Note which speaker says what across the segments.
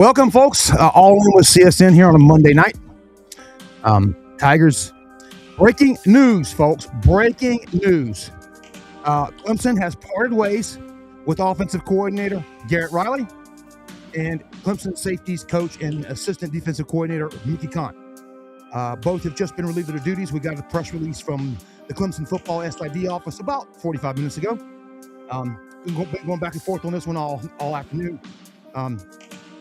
Speaker 1: Welcome, folks. All in with CSN here on a Monday night. Tigers, breaking news, folks. Breaking news. Clemson has parted ways with offensive coordinator Garrett Riley and Clemson safeties coach and assistant defensive coordinator Mickey Conn. Both have just been relieved of their duties. We got a press release from the Clemson football SID office about 45 minutes ago. Been going back and forth on this one all afternoon.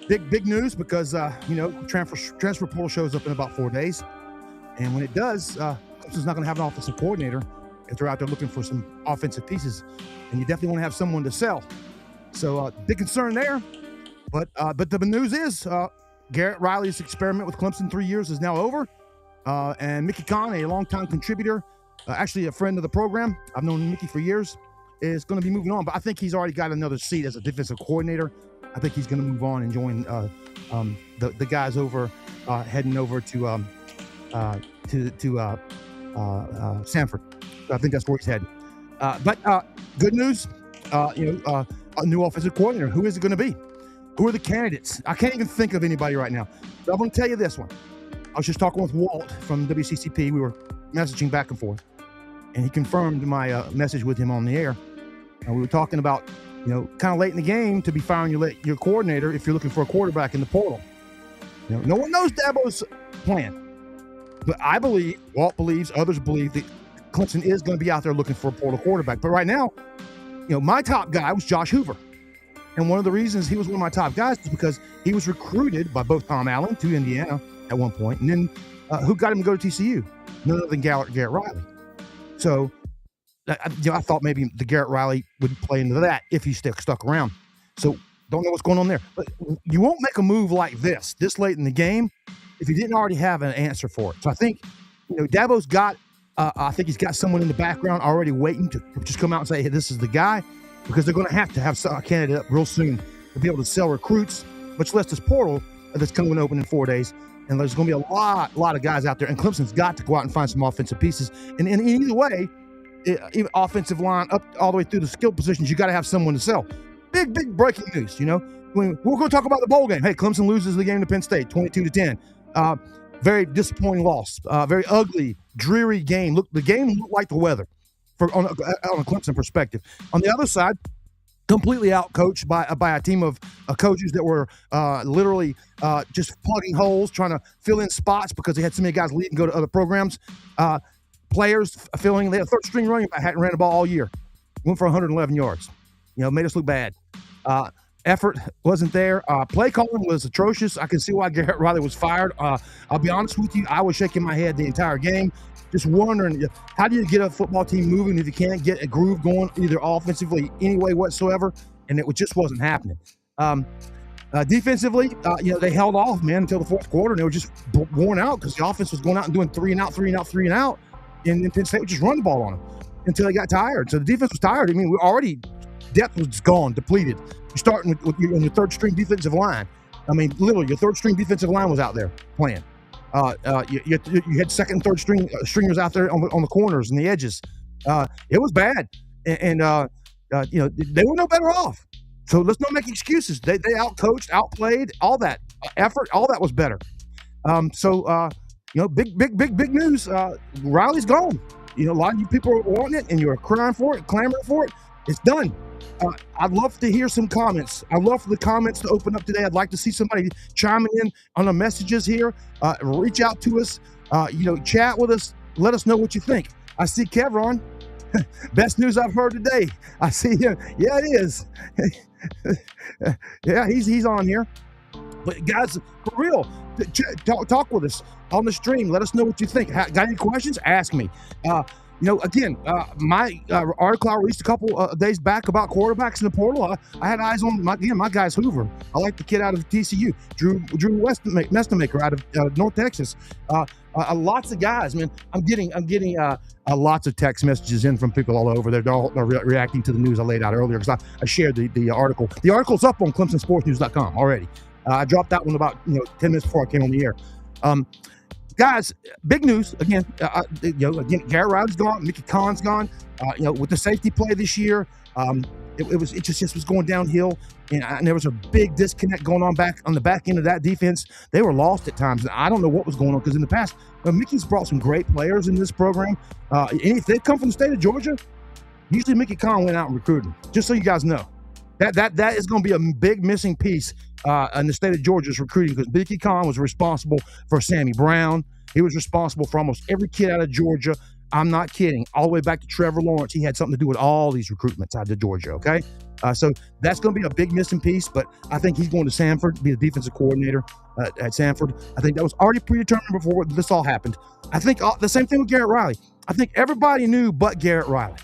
Speaker 1: Big news because transfer portal shows up in about 4 days, and when it does, Clemson's not going to have an offensive coordinator if they're out there looking for some offensive pieces, and you definitely want to have someone to sell. So big concern there, but the news is Garrett Riley's experiment with Clemson 3 years is now over, and Mickey Conn, a longtime contributor, actually a friend of the program, I've known Mickey for years, is going to be moving on, but I think he's already got another seat as a defensive coordinator. I think he's going to move on and join the guys over, heading over to Sanford. So I think that's where he's headed. But good news, a new offensive coordinator. Who is it going to be? Who are the candidates? I can't even think of anybody right now. So I'm going to tell you this one. I was just talking with Walt from WCCP. We were messaging back and forth, and he confirmed my message with him on the air. We were talking about kind of late in the game to be firing your coordinator if you're looking for a quarterback in the portal. No one knows Dabo's plan. But I believe, Walt believes, others believe that Clemson is going to be out there looking for a portal quarterback. But right now, my top guy was Josh Hoover. And one of the reasons he was one of my top guys is because he was recruited by both Tom Allen to Indiana at one point. And then who got him to go to TCU? None other than Garrett Riley. So I thought maybe the Garrett Riley would play into that if he stuck around. So don't know what's going on there. But you won't make a move like this late in the game if you didn't already have an answer for it. So I think, Dabo's got, I think he's got someone in the background already waiting to just come out and say, hey, this is the guy, because they're going to have a candidate up real soon to be able to sell recruits, much less this portal that's coming open in 4 days. And there's going to be a lot of guys out there, and Clemson's got to go out and find some offensive pieces. And in either way, even offensive line up all the way through the skill positions, you got to have someone to sell. Big breaking news. We're going to talk about the bowl game. Hey, Clemson loses the game to Penn State 22-10. Very disappointing loss. Very ugly, dreary game. Look, the game looked like the weather on a Clemson perspective. On the other side, completely out-coached by a team of coaches that were literally just plugging holes, trying to fill in spots because they had so many guys leave and go to other programs. Players feeling they had a third-string running back, hadn't ran the ball all year. Went for 111 yards. Made us look bad. Effort wasn't there. Play calling was atrocious. I can see why Garrett Riley was fired. I'll be honest with you, I was shaking my head the entire game, just wondering, how do you get a football team moving if you can't get a groove going, either offensively, any way whatsoever? And it just wasn't happening. Defensively, they held off, man, until the fourth quarter, and they were just worn out because the offense was going out and doing three and out. And then Penn State would just run the ball on them until they got tired. So the defense was tired. I mean, depth was gone, depleted. You're starting with your third-string defensive line. I mean, literally, your third-string defensive line was out there playing. You had second and third stringers out there on the corners and the edges. It was bad, and they were no better off. So let's not make excuses. They out-coached, outplayed, all that effort, all that was better. Big news. Riley's gone. A lot of you people are wanting it, and you're crying for it, clamoring for it. It's done. I'd love to hear some comments. I'd love for the comments to open up today. I'd like to see somebody chiming in on the messages here. Reach out to us. Chat with us. Let us know what you think. I see Kevron. Best news I've heard today. I see him. Yeah, it is. Yeah, he's on here. But guys, for real, talk with us on the stream. Let us know what you think. Got any questions? Ask me. My article I released a couple days back about quarterbacks in the portal. I had eyes on my guy's Hoover. I like the kid out of TCU, Drew Westmaker out of North Texas. Lots of guys, man. I'm getting lots of text messages in from people all over. They're all reacting to the news I laid out earlier because I shared the article. The article's up on ClemsonSportsNews.com already. I dropped that one about 10 minutes before I came on the air. Guys, big news again. Garrett Riley's gone. Mickey Conn's gone. With the safety play this year, it just was going downhill, and there was a big disconnect going on back on the back end of that defense. They were lost at times, and I don't know what was going on because in the past, Mickey's brought some great players in this program. And if they come from the state of Georgia, usually Mickey Conn went out and recruited. Just so you guys know, that is going to be a big missing piece in the state of Georgia's recruiting because Mickey Conn was responsible for Sammy Brown. He was responsible for almost every kid out of Georgia. I'm not kidding. All the way back to Trevor Lawrence. He had something to do with all these recruitments out of Georgia, okay? So that's going to be a big missing piece, but I think he's going to Sanford to be the defensive coordinator at Sanford. I think that was already predetermined before this all happened. I think the same thing with Garrett Riley. I think everybody knew but Garrett Riley.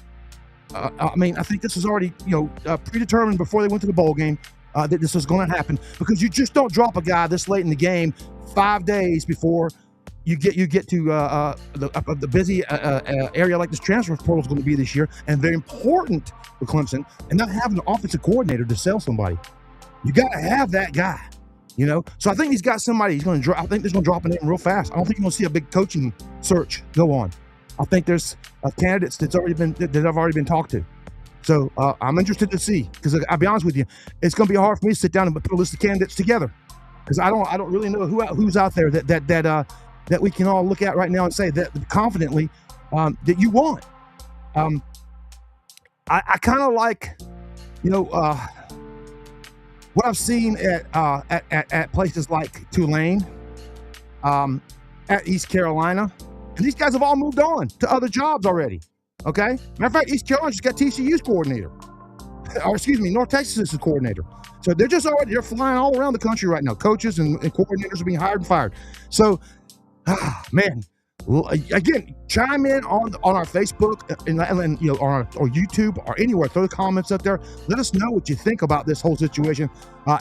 Speaker 1: I think this was already, predetermined before they went to the bowl game that this was going to happen because you just don't drop a guy this late in the game 5 days before you get to the busy area like this transfer portal is going to be this year, and very important for Clemson, and not having an offensive coordinator to sell somebody. You got to have that guy, So I think he's got somebody. I think he's going to drop a name real fast. I don't think you're going to see a big coaching search go on. I think there's candidates that have already been talked to. So I'm interested to see because I'll be honest with you, it's going to be hard for me to sit down and put a list of candidates together because I don't really know who's out there that we can all look at right now and say that confidently that you want. I kind of like, what I've seen at places like Tulane, at East Carolina, and these guys have all moved on to other jobs already. Okay, matter of fact, East Carolina just got TCU's coordinator, North Texas's coordinator. So they're flying all around the country right now. Coaches and coordinators are being hired and fired. So. Man, again, chime in on our Facebook and on our YouTube or anywhere. Throw the comments up there. Let us know what you think about this whole situation.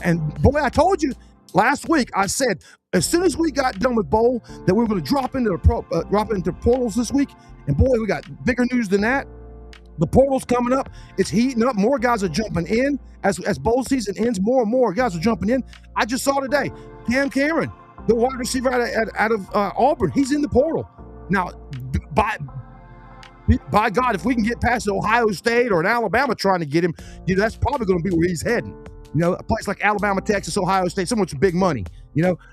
Speaker 1: And boy, I told you last week. I said as soon as we got done with bowl that we were going to drop into portals this week. And boy, we got bigger news than that. The portal's coming up. It's heating up. More guys are jumping in as bowl season ends. More and more guys are jumping in. I just saw today Cam Cameron, the wide receiver out of Auburn, he's in the portal. Now, by God, if we can get past Ohio State or an Alabama trying to get him, that's probably going to be where he's heading. A place like Alabama, Texas, Ohio State, someone with big money,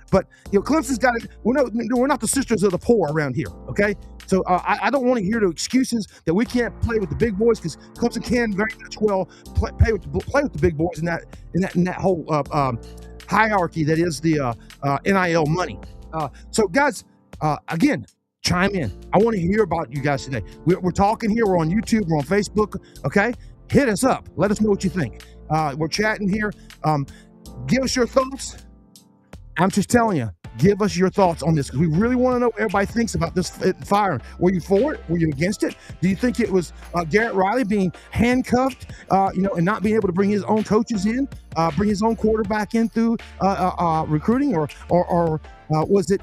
Speaker 1: But, Clemson's got it. We're not the sisters of the poor around here, okay? So I don't want to hear the excuses that we can't play with the big boys because Clemson can very much well play with the big boys in that whole hierarchy that is the NIL money. So guys, again, chime in. I want to hear about you guys today. We're talking here. We're on YouTube. We're on Facebook. Okay, hit us up. Let us know what you think. We're chatting here. Give us your thoughts. I'm just telling you, give us your thoughts on this because we really want to know what everybody thinks about this firing. Were you for it? Were you against it? Do you think it was Garrett Riley being handcuffed, and not being able to bring his own coaches in, bring his own quarterback in through recruiting, or was it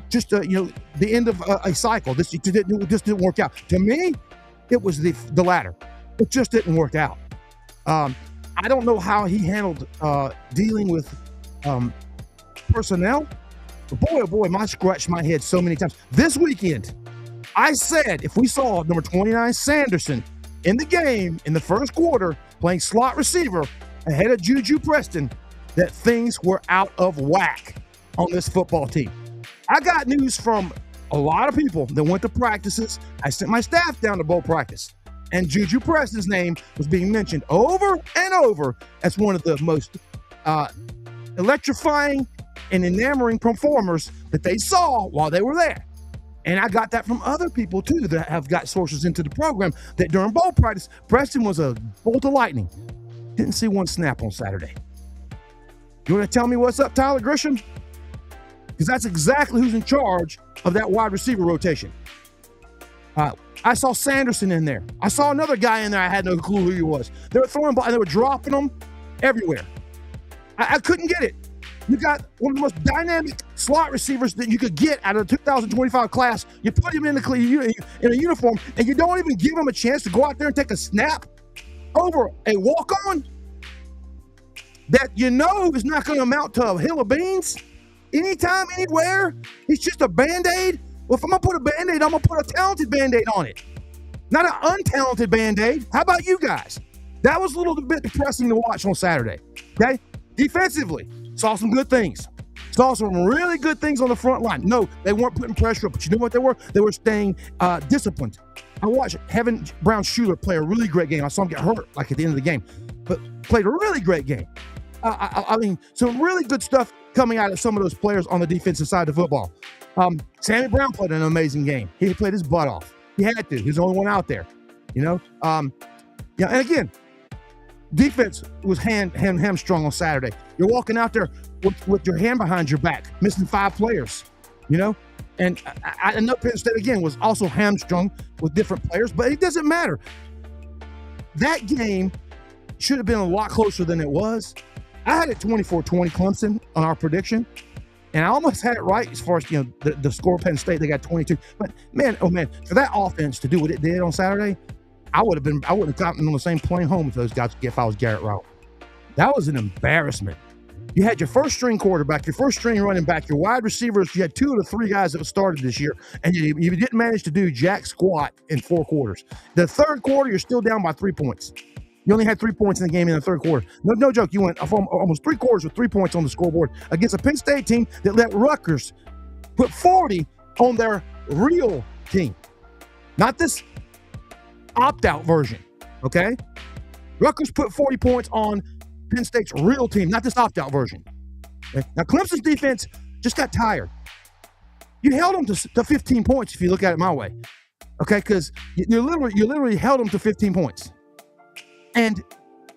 Speaker 1: just the end of a cycle? This didn't work out. To me, it was the latter. It just didn't work out. I don't know how he handled dealing with personnel. But boy, oh boy, I scratched my head so many times. This weekend, I said if we saw number 29 Sanderson in the game in the first quarter playing slot receiver ahead of Juju Preston, that things were out of whack on this football team. I got news from a lot of people that went to practices. I sent my staff down to bowl practice, and Juju Preston's name was being mentioned over and over as one of the most electrifying and enamoring performers that they saw while they were there. And I got that from other people too that have got sources into the program that during bowl practice, Preston was a bolt of lightning. Didn't see one snap on Saturday. You want to tell me what's up, Tyler Grisham? Because that's exactly who's in charge of that wide receiver rotation. I saw Sanderson in there. I saw another guy in there. I had no clue who he was. They were throwing balls and they were dropping them everywhere. I couldn't get it. You got one of the most dynamic slot receivers that you could get out of the 2025 class. You put him in a uniform, and you don't even give him a chance to go out there and take a snap over a walk-on that is not going to amount to a hill of beans anytime, anywhere. It's just a Band-Aid. Well, if I'm going to put a Band-Aid, I'm going to put a talented Band-Aid on it, not an untalented Band-Aid. How about you guys? That was a little bit depressing to watch on Saturday. Okay? Defensively, saw some good things. Saw some really good things on the front line. No, they weren't putting pressure up, but you know what they were? They were staying disciplined. I watched Kevin Brown-Schuler play a really great game. I saw him get hurt like at the end of the game, but played a really great game. I mean, some really good stuff coming out of some of those players on the defensive side of the football. Sammy Brown played an amazing game. He played his butt off. He had to. He was the only one out there, you know? Yeah, and again, defense was hamstrung on Saturday. You're walking out there with your hand behind your back, missing 5 players, you know? And I know Penn State, again, was also hamstrung with different players, but it doesn't matter. That game should have been a lot closer than it was. I had it 24-20 Clemson on our prediction, and I almost had it right as far as, you know, the score. Penn State, they got 22. But man, oh man, for that offense to do what it did on Saturday, I wouldn't have gotten on the same plane home with those guys if I was Garrett Riley. That was an embarrassment. You had your first string quarterback, your first string running back, your wide receivers. You had 2 of the 3 guys that started this year, and you didn't manage to do jack squat in 4 quarters. The third quarter, you're still down by 3 points. You only had 3 points in the game in the third quarter. No joke. You went almost 3 quarters with 3 points on the scoreboard against a Penn State team that let Rutgers put 40 on their real team. Not this opt-out version, okay? Rutgers put 40 points on Penn State's real team, not this opt-out version. Okay? Now, Clemson's defense just got tired. You held them to 15 points if you look at it my way, okay? Because you literally held them to 15 points. And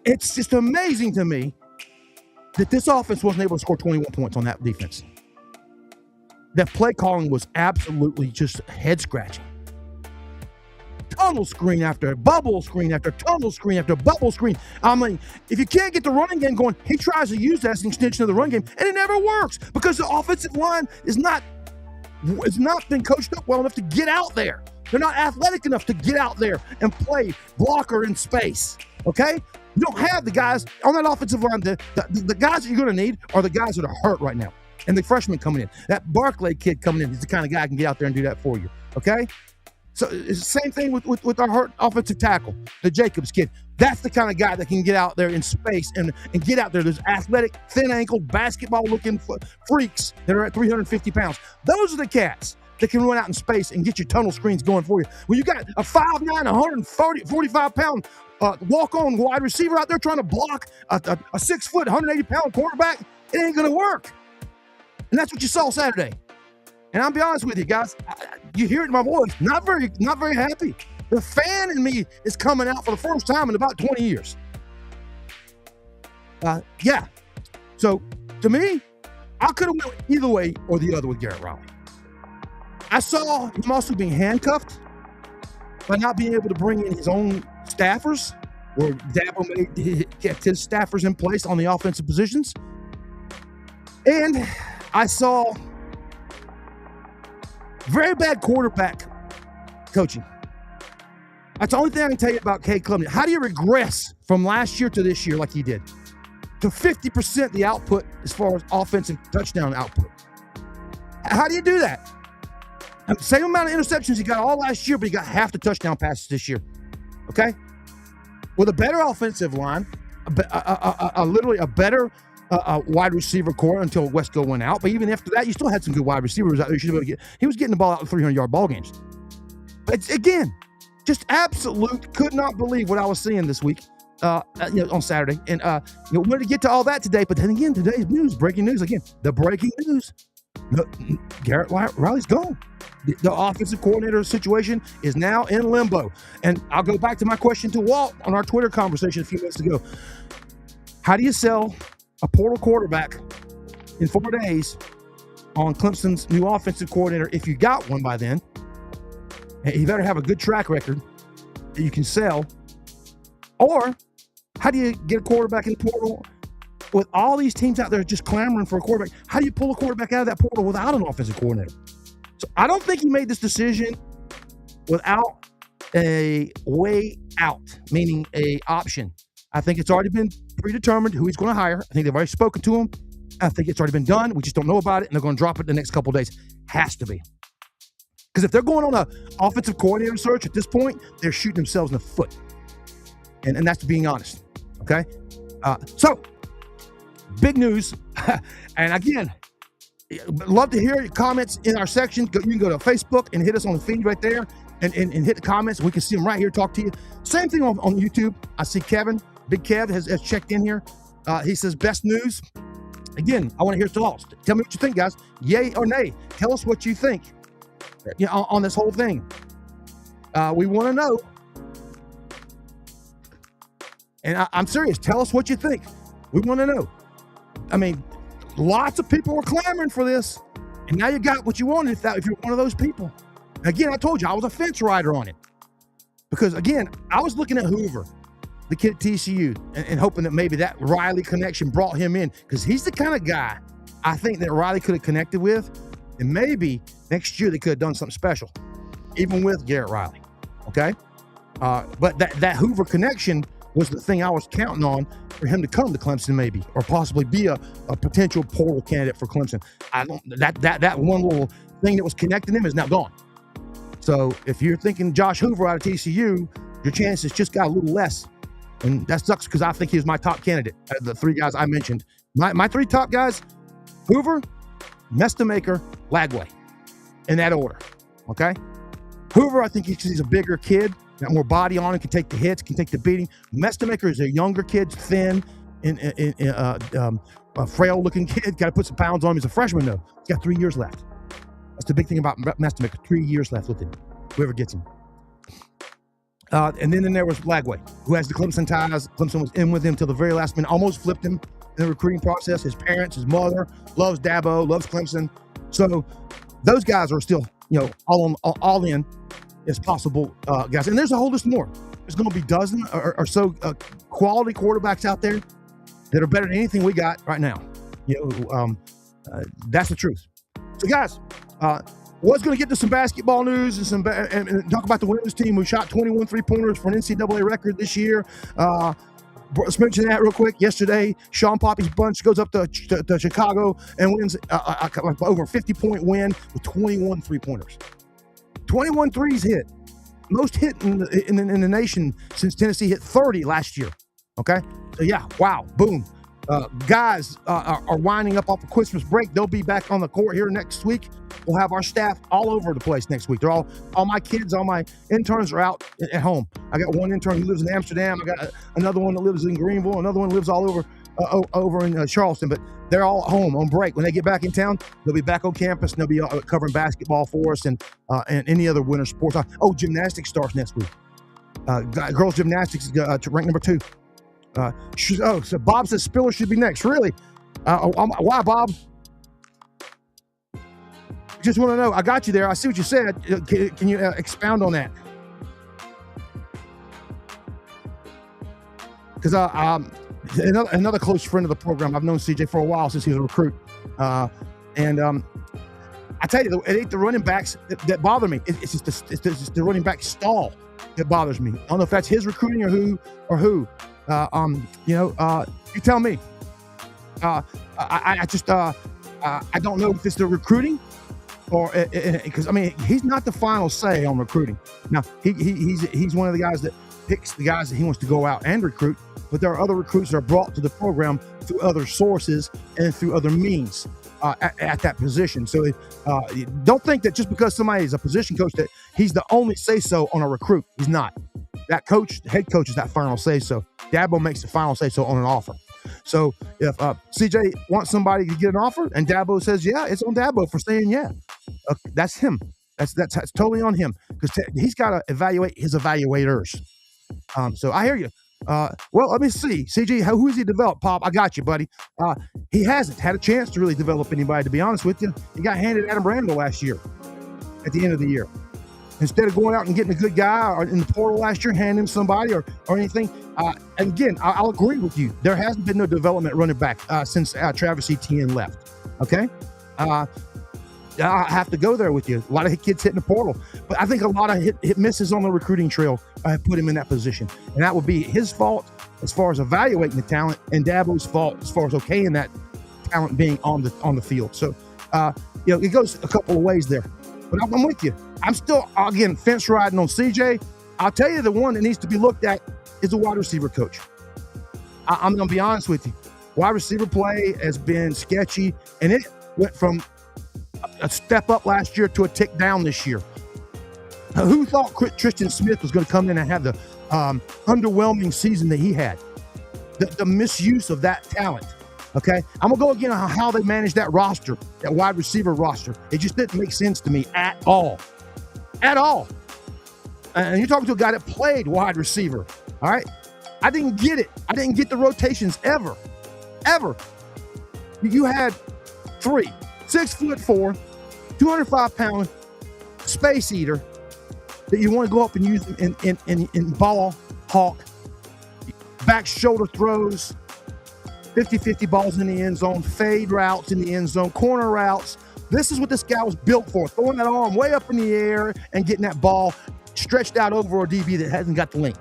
Speaker 1: it's just amazing to me that this offense wasn't able to score 21 points on that defense. That play calling was absolutely just head-scratching. Tunnel screen after bubble screen after tunnel screen after bubble screen. I mean, if you can't get the running game going, he tries to use that as an extension of the run game, and it never works because the offensive line is not been coached up well enough to get out there. They're not athletic enough to get out there and play blocker in space. Okay? You don't have the guys on that offensive line. The guys that you're going to need are the guys that are hurt right now. And the freshman coming in. That Barclay kid coming in is the kind of guy that can get out there and do that for you. Okay? So it's the same thing with our hurt offensive tackle, the Jacobs kid. That's the kind of guy that can get out there in space and get out there. There's athletic, thin-ankle, basketball-looking freaks that are at 350 pounds. Those are the cats that can run out in space and get your tunnel screens going for you. When you got a 5'9", 145-pound walk-on wide receiver out there trying to block a 6 foot, 180-pound quarterback, it ain't going to work. And that's what you saw Saturday. And I'll be honest with you guys, you hear it in my voice, not very happy. The fan in me is coming out for the first time in about 20 years. Yeah. So, to me, I could have went either way or the other with Garrett Riley. I saw him also being handcuffed by not being able to bring in his own staffers, where Dabo kept his staffers in place on the offensive positions. And I saw very bad quarterback coaching. That's the only thing I can tell you about Cade Clemson. How do you regress from last year to this year like he did? To 50% the output as far as offensive touchdown output. How do you do that? Same amount of interceptions he got all last year, but he got half the touchdown passes this year. Okay? With a better offensive line, literally a better wide receiver core until Wesco went out. But even after that, you still had some good wide receivers out there. He was getting the ball out in 300-yard ball games. But again, just absolute, could not believe what I was seeing this week on Saturday. And we wanted to get to all that today. But then again, today's news, breaking news again. The breaking news. Garrett Riley's gone. The offensive coordinator situation is now in limbo. And I'll go back to my question to Walt on our Twitter conversation a few minutes ago. How do you sell a portal quarterback in 4 days on Clemson's new offensive coordinator if you got one by then? You better have a good track record that you can sell. Or how do you get a quarterback in the portal with all these teams out there just clamoring for a quarterback? How do you pull a quarterback out of that portal without an offensive coordinator? So I don't think he made this decision without a way out, meaning a option. I think it's already been predetermined who he's going to hire. I think they've already spoken to him. I think it's already been done. We just don't know about it, and they're going to drop it the next couple of days. Has to be. Because if they're going on an offensive coordinator search at this point, they're shooting themselves in the foot. and that's being honest. Okay, so big news, and again, love to hear your comments in our section. You can go to Facebook and hit us on the feed right there, and hit the comments. We can see them right here. Talk to you. Same thing on YouTube. I see Kevin, Big Kev, has checked in here. He says best news. Again, I want to hear thoughts. Tell me what you think, guys. Yay or nay? Tell us what you think. On this whole thing. We want to know. And I'm serious. Tell us what you think. We want to know. I mean, lots of people were clamoring for this, and now you got what you wanted if you're one of those people. Again, I told you I was a fence rider on it, because again, I was looking at Hoover, the kid at TCU, and hoping that maybe that Riley connection brought him in, because he's the kind of guy I think that Riley could have connected with, and maybe next year they could have done something special, even with Garrett Riley. Okay, but that Hoover connection was the thing I was counting on for him to come to Clemson, maybe, or possibly be a potential portal candidate for Clemson. That one little thing that was connecting him is now gone. So if you're thinking Josh Hoover out of TCU, your chances just got a little less, and that sucks, because I think he was my top candidate. The three guys I mentioned, my three top guys: Hoover, Mestamaker, Lagway, in that order. Okay, Hoover, I think he's a bigger kid, got more body on him, can take the hits, can take the beating. Mestamaker is a younger kid, thin, a frail-looking kid. Got to put some pounds on him. He's a freshman, though. He's got 3 years left. That's the big thing about Mestamaker. 3 years left with him, whoever gets him. And then there was Lagway, who has the Clemson ties. Clemson was in with him till the very last minute, almost flipped him in the recruiting process. His parents, his mother, loves Dabo, loves Clemson. So those guys are still, all in as possible guys. And there's a whole list more. There's going to be dozen or so quality quarterbacks out there that are better than anything we got right now. That's the truth. So, guys, was going to get to some basketball news and talk about the women's team who shot 21 three-pointers for an NCAA record this year. Let's mention that real quick. Yesterday, Sean Poppy's bunch goes up to Chicago and wins over a 50-point win with 21 three-pointers. 21 threes hit. Most hit in the nation since Tennessee hit 30 last year. Okay? So, yeah, wow, boom. Guys are winding up off the Christmas break. They'll be back on the court here next week. We'll have our staff all over the place next week. They're all my kids, all my interns are out at home. I got one intern who lives in Amsterdam. I got another one that lives in Greenville. Another one lives all over in Charleston. But they're all at home on break. When they get back in town, they'll be back on campus, and they'll be covering basketball for us and any other winter sports. Gymnastics starts next week. Girls gymnastics is ranked number 2. So Bob says Spiller should be next. Really? Why, Bob? Just want to know. I got you there. I see what you said. Can you expound on that? Because another close friend of the program, I've known CJ for a while since he was a recruit, and I tell you, it ain't the running backs that bother me. It's just the running back stall that bothers me. I don't know if that's his recruiting or who. You tell me. I don't know if it's the recruiting or because he's not the final say on recruiting. Now he's one of the guys that picks the guys that he wants to go out and recruit, but there are other recruits that are brought to the program through other sources and through other means at that position. So don't think that just because somebody is a position coach that he's the only say-so on a recruit. He's not. That coach, the head coach, is that final say-so. Dabo makes the final say-so on an offer. So if CJ wants somebody to get an offer and Dabo says yeah, it's on Dabo for saying yeah. That's him. That's totally on him, because he's got to evaluate his evaluators. So I hear you. Well, let me see. CJ, who has he developed, Pop? I got you, buddy. He hasn't had a chance to really develop anybody, to be honest with you. He got handed Adam Randall last year at the end of the year. Instead of going out and getting a good guy or in the portal last year, handing him somebody or anything. And again, I'll agree with you. There hasn't been no development running back since Travis Etienne left. Okay? I have to go there with you. A lot of kids hitting the portal. But I think a lot of hit misses on the recruiting trail have put him in that position. And that would be his fault as far as evaluating the talent, and Dabo's fault as far as okaying that talent being on the field. So, it goes a couple of ways there. But I'm with you. I'm still, again, fence riding on CJ. I'll tell you the one that needs to be looked at is a wide receiver coach. I'm going to be honest with you. Wide receiver play has been sketchy, and it went from a step up last year to a tick down this year. Who thought Tristan Smith was going to come in and have the underwhelming season that he had? The misuse of that talent. Okay, I'm going to go again on how they managed that roster, that wide receiver roster. It just didn't make sense to me at all. At all. And you're talking to a guy that played wide receiver. All right. I didn't get it. I didn't get the rotations ever. You had 6'4", 205-pound space eater that you want to go up and use in ball hawk, back shoulder throws, 50-50 balls in the end zone, fade routes in the end zone, corner routes. This is what this guy was built for, throwing that arm way up in the air and getting that ball stretched out over a DB that hasn't got the length.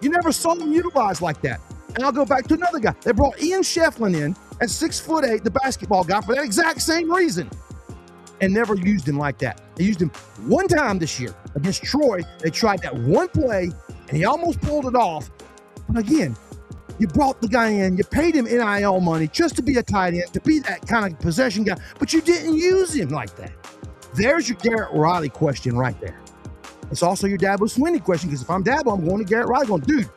Speaker 1: You never saw him utilized like that. And I'll go back to another guy. They brought Ian Shefflin in at 6'8", the basketball guy, for that exact same reason, and never used him like that. They used him one time this year against Troy. They tried that one play, and he almost pulled it off. But again, you brought the guy in, you paid him NIL money just to be a tight end, to be that kind of possession guy, but you didn't use him like that. There's your Garrett Riley question right there. It's also your Dabo Swinney question, because if I'm Dabo, I'm going to Garrett Riley going, dude,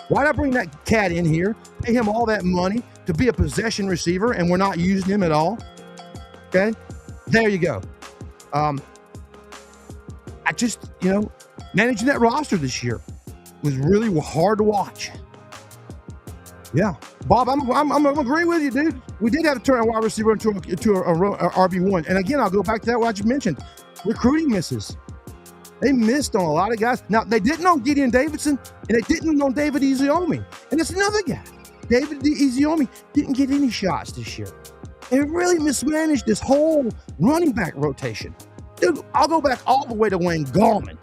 Speaker 1: why'd I bring that cat in here, pay him all that money to be a possession receiver, and we're not using him at all? Okay, there you go. I just, managing that roster this year was really hard to watch. Yeah, Bob, I'm agree with you, dude. We did have to turn a wide receiver into a RB1. And again, I'll go back to that what I just mentioned. Recruiting misses. They missed on a lot of guys. Now, they didn't on Gideon Davidson, and they didn't on David Eziomi. And it's another guy. David Eziomi didn't get any shots this year. And it really mismanaged this whole running back rotation. Dude, I'll go back all the way to Wayne Gallman.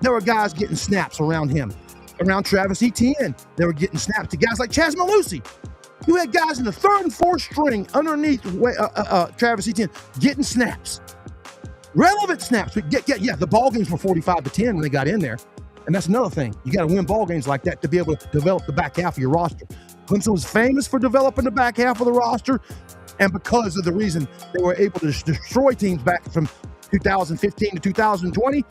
Speaker 1: There were guys getting snaps around him. Around Travis Etienne, they were getting snaps to guys like Chaz Malusi. You had guys in the third and fourth string underneath Travis Etienne getting snaps. Relevant snaps. The ball games were 45-10 when they got in there. And that's another thing. You got to win ball games like that to be able to develop the back half of your roster. Clemson was famous for developing the back half of the roster, and because of the reason they were able to destroy teams back from 2015 to 2020,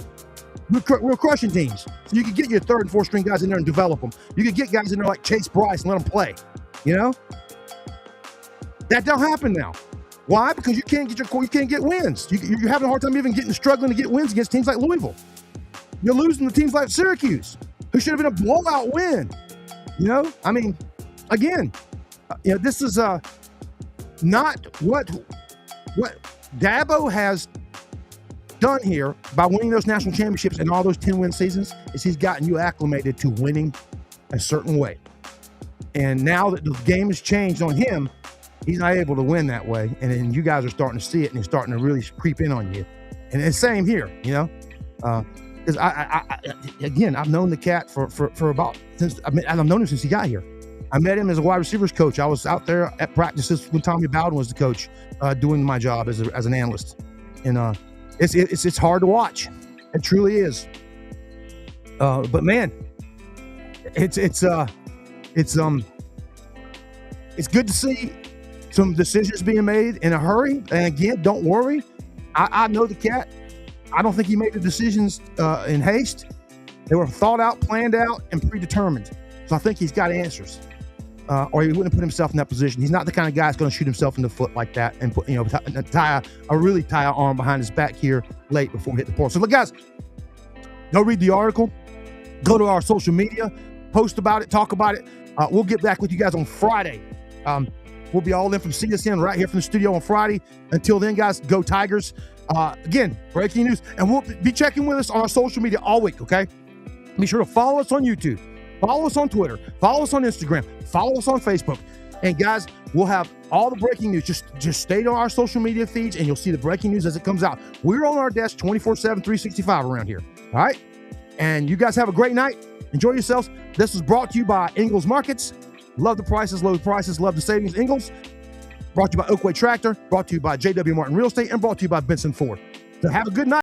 Speaker 1: we're crushing teams. So you could get your third and fourth string guys in there and develop them. You could get guys in there like Chase Bryce and let them play. That don't happen now. Why? Because you can't get wins. You're having a hard time even struggling to get wins against teams like Louisville. You're losing to teams like Syracuse, who should have been a blowout win. Again, this is not what Dabo has done here by winning those national championships and all those 10-win seasons. Is he's gotten you acclimated to winning a certain way. And now that the game has changed on him, he's not able to win that way. And then you guys are starting to see it, and it's starting to really creep in on you. And it's same here, because I've known the cat for about I've known him since he got here. I met him as a wide receivers coach. I was out there at practices when Tommy Bowden was the coach, doing my job as an analyst. And it's hard to watch. It truly is. But man, it's good to see some decisions being made in a hurry. And again, don't worry. I know the cat. I don't think he made the decisions in haste. They were thought out, planned out, and predetermined. So I think he's got answers. Or he wouldn't put himself in that position. He's not the kind of guy that's going to shoot himself in the foot like that and put, tie an arm behind his back here late before we hit the portal. So look, guys, go read the article. Go to our social media, post about it, talk about it. We'll get back with you guys on Friday. We'll be all in from CSN right here from the studio on Friday. Until then, guys, go Tigers. Again, breaking news. And we'll be checking with us on our social media all week, okay? Be sure to follow us on YouTube. Follow us on Twitter. Follow us on Instagram. Follow us on Facebook. And guys, we'll have all the breaking news. Just stay on our social media feeds, and you'll see the breaking news as it comes out. We're on our desk 24/7, 365 around here. All right? And you guys have a great night. Enjoy yourselves. This was brought to you by Ingles Markets. Love the prices, love the prices, love the savings. Ingles. Brought to you by Oakway Tractor. Brought to you by J.W. Martin Real Estate. And brought to you by Benson Ford. So have a good night.